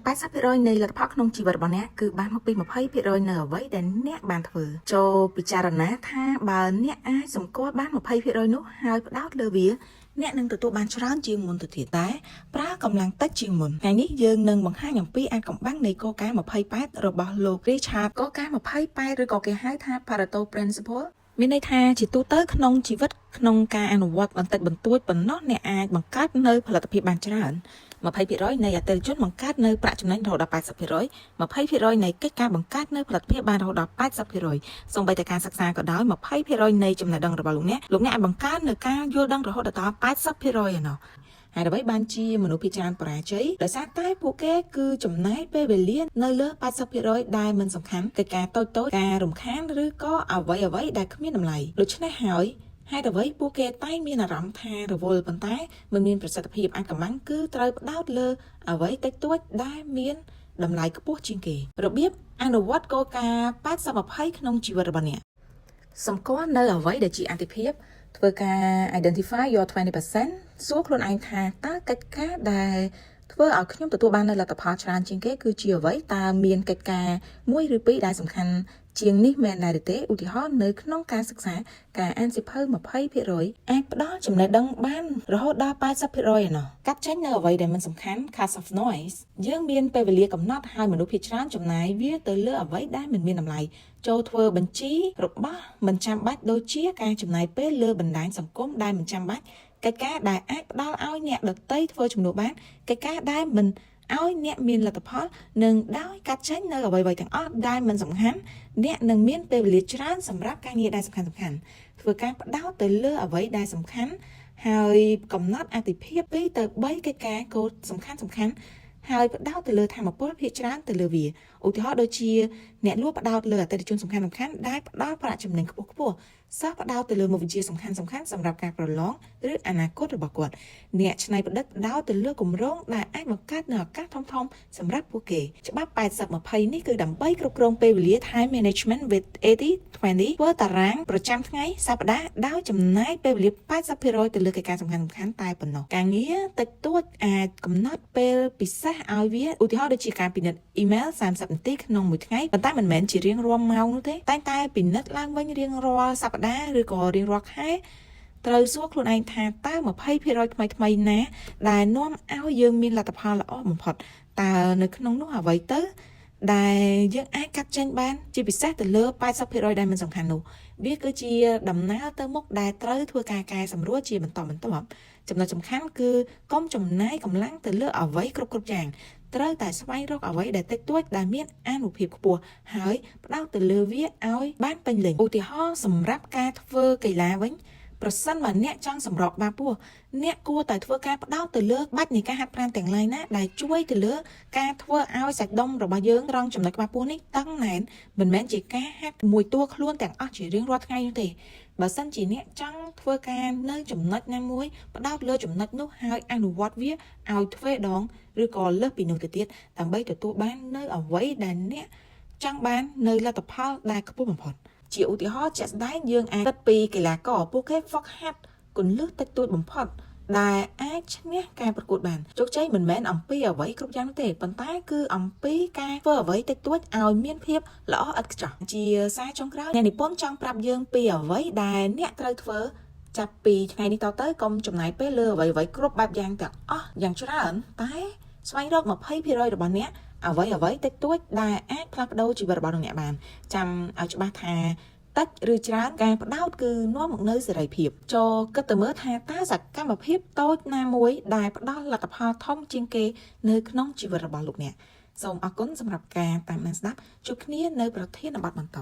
80% នៃលទ្ធផលក្នុងជីវិតរបស់អ្នកគឺបានមកពី 20% នៅអ្វីដែលអ្នកបានធ្វើចូលពិចារណាថាបើអ្នកអាចសម្គាល់បាន 20% នោះហើយផ្ដោតលើវាអ្នកនឹងទទួលបានច្រើនជាងមុនទៅទៀតតែប្រើកម្លាំងតិចជាងមុនថ្ងៃនេះយើងនឹងបង្ហាញអំពីអាថ៌កំបាំងនៃគោលការណ៍28របស់លោក Richard គោលការណ៍28ឬក៏គេហៅថា Pareto Principle មានន័យថាជាទូទៅក្នុងជីវិតក្នុងការអនុវត្តបន្តិចបន្តួចប៉ុណ្ណោះអ្នកអាចបង្កើតនៅផលិតភាពបានច្រើន20% នៃអតិថិជនបង្កើតនៅប្រាក់ចំណេញរហូតដល់ 80% 20% នៃកិច្ចការបង្កើតនៅផលិតភាពបានរហូតដល់ 80% សូម្បីតែការសិក្សាក៏ដោយ 20% នៃចំណេះដឹងរបស់លោកអ្នកអាចបង្កើននៅការយល់ដឹងរហូតដល់ 80% ឯណោះហើយអ្វីបានជាមនុស្សភាគច្រើនបរាជ័យដោយសារតែពួកគេគឺចំណាយពេលវេលានៅលើ 80% ដែលមិនសំខាន់កិច្ចការតូចៗការរំខានឬក៏អ្វីដែលគ្មានតម្លៃដូច្នេះហើយហេតុអ្វីពួកគេតែងមានអារម្មណ៍ថារវល់ប៉ុន្តែមិនមានប្រសិទ្ធភាពអាថ៌កំបាំងគឺត្រូវផ្ដោតលើអ្វីតិចតួចដែលមានតម្លៃខ្ពស់ជាងគេរបៀបអនុវត្តគោលការណ៍80-20ក្នុងជីវិតរបស់អ្នកសម្គាល់នៅអ្វីដែលជាអាទិភាពធ្វើការ identify your 20% សួរខ្លួនឯងថាតើកិច្ចការដែលធ្វើឲ្យខ្ញុំទទួលបាននៅលទ្ធផលច្រើនជាងគេគឺជាអ្វីតើមានកិច្ចការមួយឬពីរដែលសំខាន់ជាងនេះមែនដែរទេឧទាហរណ៍នៅក្នុងការសិក្សាការអានសៀវភៅ 20% អាចផ្ដល់ចំណេះដឹងបានរហូតដល់ 80% ឯណោះកាត់ចេញនៅអ្វីដែលមិនសំខាន់ cut off noise យើងមានពេលវេលាកំណត់ហើយមនុស្សភាគច្រើនចំណាយវាទៅលើអ្វីដែលមិនមានតម្លៃចូលធ្វើបញ្ជីរបស់មិនចាំបាច់ដូចជាការចំណាយពេលលើបណ្ដាញសង្គមដែលមិនចាំបាច់កិច្ចការដែលអាចផ្ដល់ឲ្យអ្នកដទៃធ្វើជំនួសបានកិច្ចការដែលមិនឲ្យអ្នកមានលទ្ធផលនិងដោយកាត់ចេញនៅអ្វីៗទាំងអស់ដែលមិនសំខាន់អ្នកនឹងមានពេលវេលាច្រើនសម្រាប់ការងារដែលសំខាន់ធ្វើការផ្ដោតទៅលើអ្វីដែលសំខាន់ហើយកំណត់អាទិភាព2ទៅ3កិច្ចការគោលសំខាន់ហើយផ្ដោតទៅលើធម៌ពលភាគច្រើនទៅលើវាឧទាហរណ៍ដូចជាអ្នកលក់ផ្ដោតលើអតិថិជនសំខាន់ដែលផ្ដល់ប្រាក់ចំណេញខ្ពស់សិស្សផ្ដោតទៅលើមុខវិជ្ជាសំខាន់សម្រាប់ការប្រឡងឬអនាគតរបស់គាត់អ្នកច្នៃប្រឌិតផ្ដោតទៅលើគម្រោងដែលអាចបង្កើតនូវឱកាសធំៗសម្រាប់ពួកគេច្បាប់ 80-20 នេះគឺដើម្បីគ្រប់គ្រងពេលវេលា Time Management with 80-20 ធ្វើតារាងប្រចាំថ្ងៃសប្តាហ៍ដោយចំណាយពេលវេលា 80% ទៅលើកិច្ចការសំខាន់តែប៉ុណ្ណោះការងារតិចតួចអាចកំណត់ពេលពិសេសឲ្យវាឧទាហរណ៍ដូចជាការពិនិត្យ email 30 នាទីក្នុងមួយថ្ងៃប៉ុន្តែមិនមែនជារៀងរាល់ម៉ោងនោះទេតែពិនិត្យឡើងវិញរៀងរាល់សប្តាហ៍ឬក៏រៀងរាល់ខែត្រូវសួរខ្លួនឯងថាតើ 20% ថ្មីណាដែលនាំឲ្យយើងមានលទ្ធផលល្អបំផុតតើនៅក្នុងនោះអ្វីទៅដែលយើងអាចកាត់ចេញបានជាពិសេសទៅលើ 80% ដែលមិនសំខាន់នោះវាគឺជាដំណើរទៅមុខដែលត្រូវធ្វើការកែសម្រួលជាបន្តបន្ទាប់ចំណុចសំខាន់គឺកុំចំណាយកម្លាំងទៅលើអ្វីគ្រប់យ៉ាងត្រូវតែស្វែងរកអ្វីដែលតិចតួចដែលមានអានុភាពខ្ពស់ហើយផ្ដោតទៅលើវាឲ្យបានពេញលេញឧទាហរណ៍សម្រាប់ការធ្វើកីឡាវិញប្រសិនបើអ្នកចង់សម្រកបាពោះអ្នកគួរតែធ្វើការផ្ដោតទៅលើបាច់នៃការហាត់ប្រាណទាំងឡាយណាដែលជួយទៅលើការធ្វើឲ្យសាច់ដុំរបស់យើងត្រង់ចំណុចបាពោះនេះតឹងណែនមិនមែនជាការហាត់មួយតួខ្លួនទាំងអស់ជារៀងរាល់ថ្ងៃនោះទេបើសិនជាអ្នកចង់ធ្វើការនៅចំណុចណាមួយផ្ដោតលើចំណុចនោះហើយអនុវត្តវាឲ្យទ្វេដងឬក៏លើសពីនោះទៅទៀតដើម្បីទទួលបាននៅអ្វីដែលអ្នកចង់បាននៅលទ្ធផលដែលខ្ពស់បំផុតជាឧទាហរណ៍ជាក់ស្ដែងយើងអាចគិតពីកីឡាករពួកគេហ្វឹកហាត់គន្លឹះតិចតួចបំផុតដែលអាចឈ្នះការប្រកួតបានជោគជ័យមិនមែនអំពីអ្វីគ្រប់យ៉ាងនោះទេប៉ុន្តែគឺអំពីការធ្វើអ្វីតិចតួចឲ្យមានភាពល្អឥតខ្ចោះជាសារចុងក្រោយអ្នកនិពន្ធចង់ប្រាប់យើងពីអ្វីដែលអ្នកត្រូវធ្វើចាប់ពីថ្ងៃនេះតទៅកុំចំណាយពេលលើអ្វីគ្រប់បែបយ៉ាងទាំងអស់យ៉ាងច្រើនតែស្វែងរក 20% របស់អ្នកអ្វីតិចតួចដែលអាចផ្លាស់ប្ដូរជីវិតរបស់អ្នកបានចាំឲ្យច្បាស់ថាតិចឬច្រើនការផ្ដោតគឺនាំមកនូវសេរីភាពចូលគិតទៅមើលថាតើសកម្មភាពតូចណាមួយដែលផ្ដល់លទ្ធផលធំជាងគេនៅក្នុងជីវិតរបស់លោកអ្នកសូមអរគុណសម្រាប់ការតាមដានស្ដាប់ជួបគ្នានៅប្រធានបទបន្ត